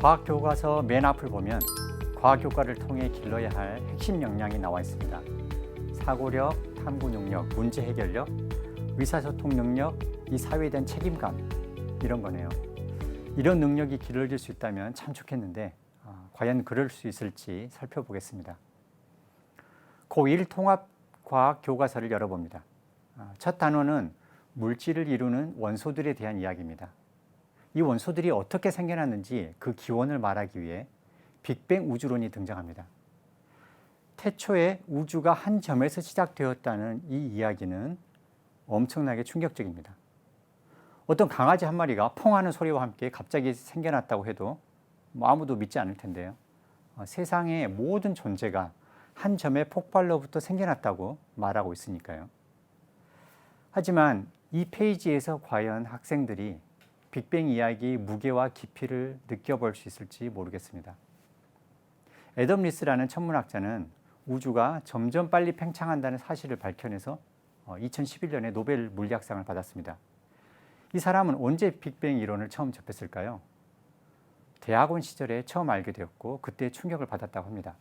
과학 교과서 맨 앞을 보면 과학 교과를 통해 길러야 할 핵심 역량이 나와 있습니다. 사고력, 탐구 능력, 문제 해결력, 의사소통 능력, 이 사회에 대한 책임감, 이런 거네요. 이런 능력이 길러질 수 있다면 참 좋겠는데 과연 그럴 수 있을지 살펴보겠습니다. 고1 통합과학 교과서를 열어봅니다. 첫 단원은 물질을 이루는 원소들에 대한 이야기입니다. 이 원소들이 어떻게 생겨났는지 그 기원을 말하기 위해 빅뱅 우주론이 등장합니다. 태초에 우주가 한 점에서 시작되었다는 이 이야기는 엄청나게 충격적입니다. 어떤 강아지 한 마리가 퐁 하는 소리와 함께 갑자기 생겨났다고 해도 아무도 믿지 않을 텐데요. 세상의 모든 존재가 한 점의 폭발로부터 생겨났다고 말하고 있으니까요. 하지만 이 페이지에서 과연 학생들이 빅뱅 이야기의 무게와 깊이를 느껴볼 수 있을지 모르겠습니다. 애덤 리스라는 천문학자는 우주가 점점 빨리 팽창한다는 사실을 밝혀내서 2011년에 노벨 물리학상을 받았습니다. 이 사람은 언제 빅뱅 이론을 처음 접했을까요? 대학원 시절에 처음 알게 되었고 그때 충격을 받았다고 합니다.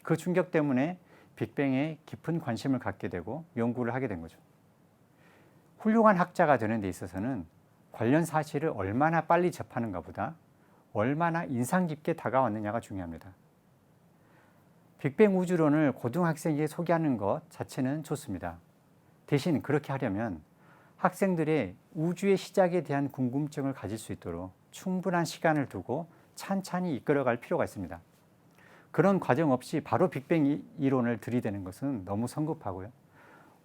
그 충격 때문에 빅뱅에 깊은 관심을 갖게 되고 연구를 하게 된 거죠. 훌륭한 학자가 되는 데 있어서는 관련 사실을 얼마나 빨리 접하는가 보다 얼마나 인상 깊게 다가왔느냐가 중요합니다. 빅뱅 우주론을 고등학생에게 소개하는 것 자체는 좋습니다. 대신 그렇게 하려면 학생들의 우주의 시작에 대한 궁금증을 가질 수 있도록 충분한 시간을 두고 찬찬히 이끌어갈 필요가 있습니다. 그런 과정 없이 바로 빅뱅 이론을 들이대는 것은 너무 성급하고요.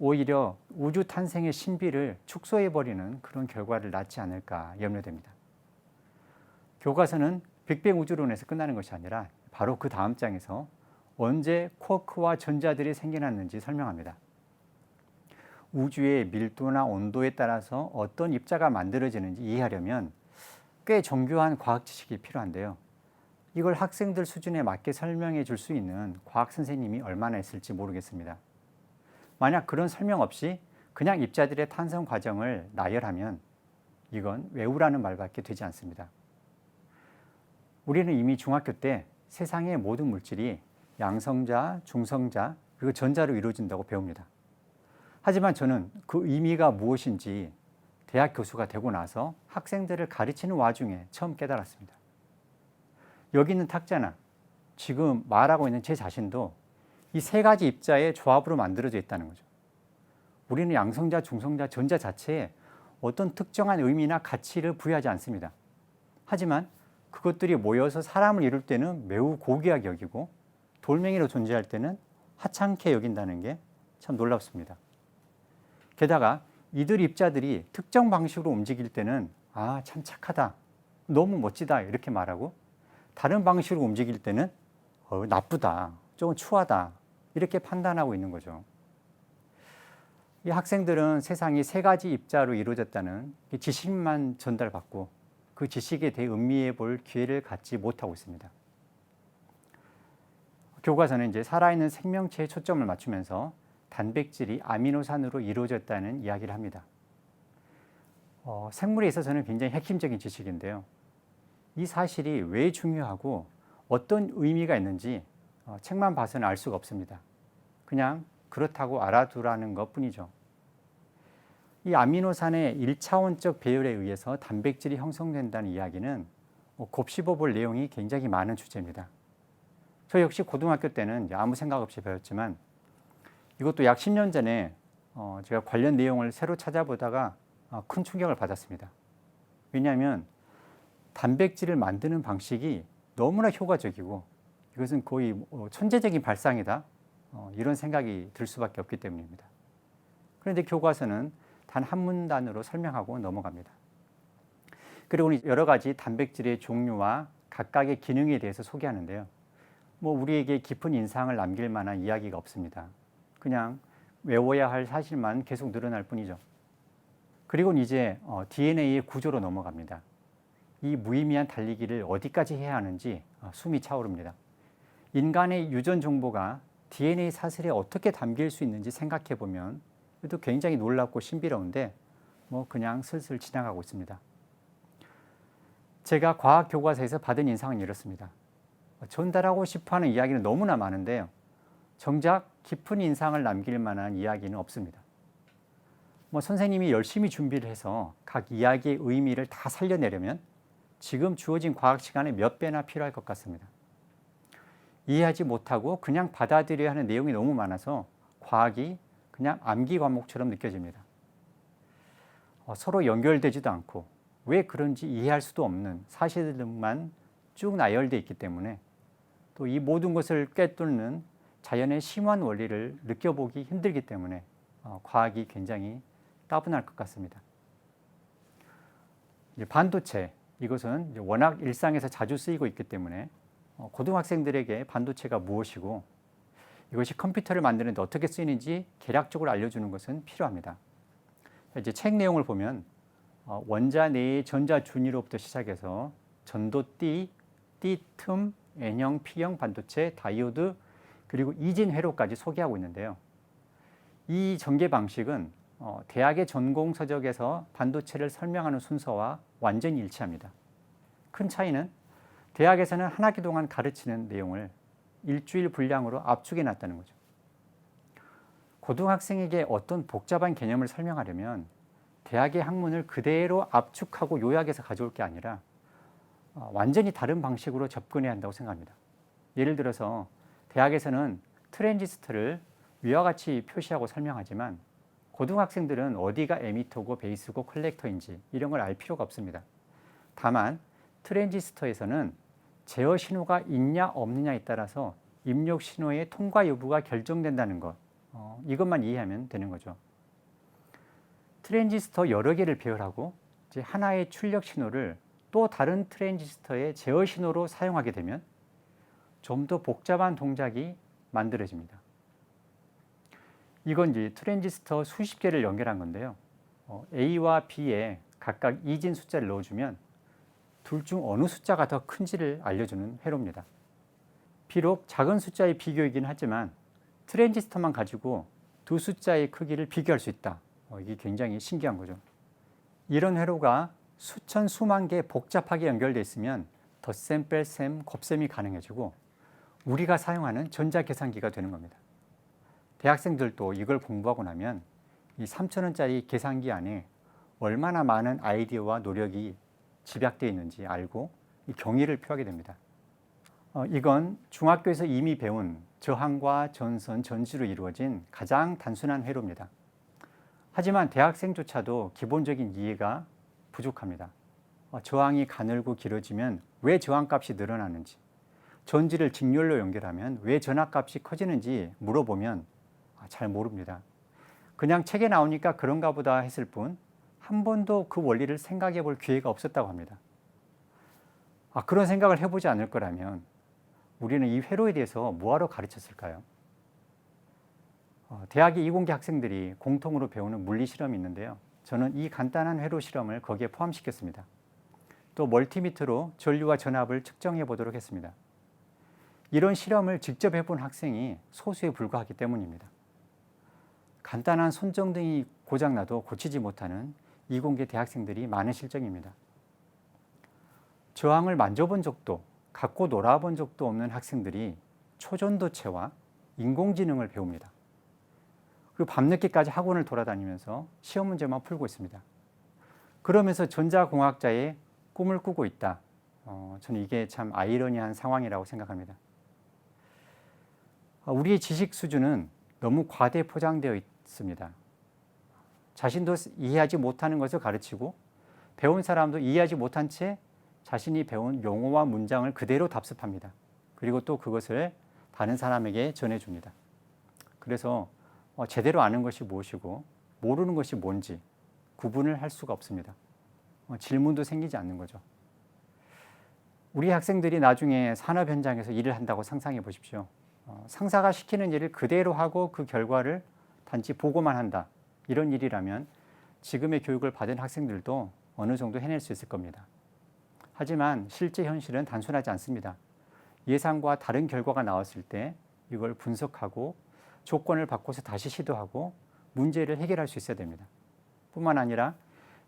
오히려 우주 탄생의 신비를 축소해버리는 그런 결과를 낳지 않을까 염려됩니다. 교과서는 빅뱅 우주론에서 끝나는 것이 아니라 바로 그 다음 장에서 언제 쿼크와 전자들이 생겨났는지 설명합니다. 우주의 밀도나 온도에 따라서 어떤 입자가 만들어지는지 이해하려면 꽤 정교한 과학 지식이 필요한데요. 이걸 학생들 수준에 맞게 설명해 줄 수 있는 과학 선생님이 얼마나 있을지 모르겠습니다. 만약 그런 설명 없이 그냥 입자들의 탄생 과정을 나열하면 이건 외우라는 말밖에 되지 않습니다. 우리는 이미 중학교 때 세상의 모든 물질이 양성자, 중성자, 그리고 전자로 이루어진다고 배웁니다. 하지만 저는 그 의미가 무엇인지 대학 교수가 되고 나서 학생들을 가르치는 와중에 처음 깨달았습니다. 여기 있는 탁자나 지금 말하고 있는 제 자신도 이 세 가지 입자의 조합으로 만들어져 있다는 거죠. 우리는 양성자, 중성자, 전자 자체에 어떤 특정한 의미나 가치를 부여하지 않습니다. 하지만 그것들이 모여서 사람을 이룰 때는 매우 고귀하게 여기고 돌멩이로 존재할 때는 하찮게 여긴다는 게 참 놀랍습니다. 게다가 이들 입자들이 특정 방식으로 움직일 때는 참 착하다, 너무 멋지다 이렇게 말하고 다른 방식으로 움직일 때는 나쁘다, 조금 추하다 이렇게 판단하고 있는 거죠. 이 학생들은 세상이 세 가지 입자로 이루어졌다는 지식만 전달받고 그 지식에 대해 음미해 볼 기회를 갖지 못하고 있습니다. 교과서는 이제 살아있는 생명체에 초점을 맞추면서 단백질이 아미노산으로 이루어졌다는 이야기를 합니다. 생물에 있어서는 굉장히 핵심적인 지식인데요. 이 사실이 왜 중요하고 어떤 의미가 있는지 책만 봐서는 알 수가 없습니다. 그냥 그렇다고 알아두라는 것뿐이죠. 이 아미노산의 1차원적 배열에 의해서 단백질이 형성된다는 이야기는 곱씹어 볼 내용이 굉장히 많은 주제입니다. 저 역시 고등학교 때는 아무 생각 없이 배웠지만 이것도 약 10년 전에 제가 관련 내용을 새로 찾아보다가 큰 충격을 받았습니다. 왜냐하면 단백질을 만드는 방식이 너무나 효과적이고 이것은 거의 천재적인 발상이다 이런 생각이 들 수밖에 없기 때문입니다. 그런데 교과서는 단 한 문단으로 설명하고 넘어갑니다. 그리고 여러 가지 단백질의 종류와 각각의 기능에 대해서 소개하는데요. 우리에게 깊은 인상을 남길 만한 이야기가 없습니다. 그냥 외워야 할 사실만 계속 늘어날 뿐이죠. 그리고 이제 DNA의 구조로 넘어갑니다. 이 무의미한 달리기를 어디까지 해야 하는지 숨이 차오릅니다. 인간의 유전 정보가 DNA 사슬에 어떻게 담길 수 있는지 생각해 보면 그래도 굉장히 놀랍고 신비로운데 그냥 슬슬 지나가고 있습니다. 제가 과학 교과서에서 받은 인상은 이렇습니다. 전달하고 싶어하는 이야기는 너무나 많은데요. 정작 깊은 인상을 남길 만한 이야기는 없습니다. 선생님이 열심히 준비를 해서 각 이야기의 의미를 다 살려내려면 지금 주어진 과학 시간의 몇 배나 필요할 것 같습니다. 이해하지 못하고 그냥 받아들여야 하는 내용이 너무 많아서 과학이 그냥 암기 과목처럼 느껴집니다. 서로 연결되지도 않고 왜 그런지 이해할 수도 없는 사실들만 쭉 나열되어 있기 때문에 또 이 모든 것을 꿰뚫는 자연의 심오한 원리를 느껴보기 힘들기 때문에 과학이 굉장히 따분할 것 같습니다. 반도체, 이것은 워낙 일상에서 자주 쓰이고 있기 때문에 고등학생들에게 반도체가 무엇이고 이것이 컴퓨터를 만드는 데 어떻게 쓰이는지 개략적으로 알려주는 것은 필요합니다. 이제 책 내용을 보면 원자 내의 전자 준위로부터 시작해서 전도띠, 띠틈, N형, P형 반도체, 다이오드, 그리고 이진 회로까지 소개하고 있는데요. 이 전개 방식은 대학의 전공 서적에서 반도체를 설명하는 순서와 완전히 일치합니다. 큰 차이는 대학에서는 한 학기 동안 가르치는 내용을 일주일 분량으로 압축해 놨다는 거죠. 고등학생에게 어떤 복잡한 개념을 설명하려면 대학의 학문을 그대로 압축하고 요약해서 가져올 게 아니라 완전히 다른 방식으로 접근해야 한다고 생각합니다. 예를 들어서 대학에서는 트랜지스터를 위와 같이 표시하고 설명하지만 고등학생들은 어디가 에미터고 베이스고 컬렉터인지 이런 걸 알 필요가 없습니다. 다만 트랜지스터에서는 제어 신호가 있냐 없느냐에 따라서 입력 신호의 통과 여부가 결정된다는 것, 이것만 이해하면 되는 거죠. 트랜지스터 여러 개를 배열하고 이제 하나의 출력 신호를 또 다른 트랜지스터의 제어 신호로 사용하게 되면 좀 더 복잡한 동작이 만들어집니다. 이건 이제 트랜지스터 수십 개를 연결한 건데요. A와 B에 각각 이진 숫자를 넣어주면 둘 중 어느 숫자가 더 큰지를 알려주는 회로입니다. 비록 작은 숫자의 비교이긴 하지만 트랜지스터만 가지고 두 숫자의 크기를 비교할 수 있다. 이게 굉장히 신기한 거죠. 이런 회로가 수천 수만 개 복잡하게 연결되어 있으면 덧셈, 뺄셈, 곱셈이 가능해지고 우리가 사용하는 전자계산기가 되는 겁니다. 대학생들도 이걸 공부하고 나면 이 3,000원짜리 계산기 안에 얼마나 많은 아이디어와 노력이 집약되어 있는지 알고 이 경의를 표하게 됩니다. 이건 중학교에서 이미 배운 저항과 전선, 전지로 이루어진 가장 단순한 회로입니다. 하지만 대학생조차도 기본적인 이해가 부족합니다. 저항이 가늘고 길어지면 왜 저항값이 늘어나는지, 전지를 직렬로 연결하면 왜 전압값이 커지는지 물어보면 잘 모릅니다. 그냥 책에 나오니까 그런가 보다 했을 뿐 한 번도 그 원리를 생각해 볼 기회가 없었다고 합니다. 그런 생각을 해보지 않을 거라면 우리는 이 회로에 대해서 뭐하러 가르쳤을까요? 대학의 이공계 학생들이 공통으로 배우는 물리 실험이 있는데요. 저는 이 간단한 회로 실험을 거기에 포함시켰습니다. 또 멀티미터로 전류와 전압을 측정해 보도록 했습니다. 이런 실험을 직접 해본 학생이 소수에 불과하기 때문입니다. 간단한 손전등이 고장나도 고치지 못하는 이공계 대학생들이 많은 실정입니다. 저항을 만져본 적도 갖고 놀아본 적도 없는 학생들이 초전도체와 인공지능을 배웁니다. 그리고 밤늦게까지 학원을 돌아다니면서 시험 문제만 풀고 있습니다. 그러면서 전자공학자의 꿈을 꾸고 있다. 저는 이게 참 아이러니한 상황이라고 생각합니다. 우리의 지식 수준은 너무 과대 포장되어 있습니다. 자신도 이해하지 못하는 것을 가르치고 배운 사람도 이해하지 못한 채 자신이 배운 용어와 문장을 그대로 답습합니다. 그리고 또 그것을 다른 사람에게 전해줍니다. 그래서 제대로 아는 것이 무엇이고 모르는 것이 뭔지 구분을 할 수가 없습니다. 질문도 생기지 않는 거죠. 우리 학생들이 나중에 산업 현장에서 일을 한다고 상상해 보십시오. 상사가 시키는 일을 그대로 하고 그 결과를 단지 보고만 한다. 이런 일이라면 지금의 교육을 받은 학생들도 어느 정도 해낼 수 있을 겁니다. 하지만 실제 현실은 단순하지 않습니다. 예상과 다른 결과가 나왔을 때 이걸 분석하고 조건을 바꿔서 다시 시도하고 문제를 해결할 수 있어야 됩니다. 뿐만 아니라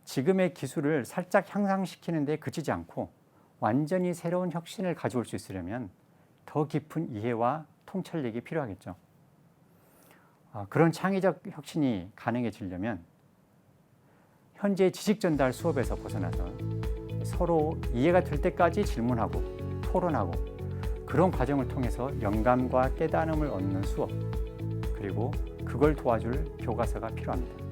지금의 기술을 살짝 향상시키는 데 그치지 않고 완전히 새로운 혁신을 가져올 수 있으려면 더 깊은 이해와 통찰력이 필요하겠죠. 그런 창의적 혁신이 가능해지려면 현재 지식 전달 수업에서 벗어나서 서로 이해가 될 때까지 질문하고 토론하고 그런 과정을 통해서 영감과 깨달음을 얻는 수업, 그리고 그걸 도와줄 교과서가 필요합니다.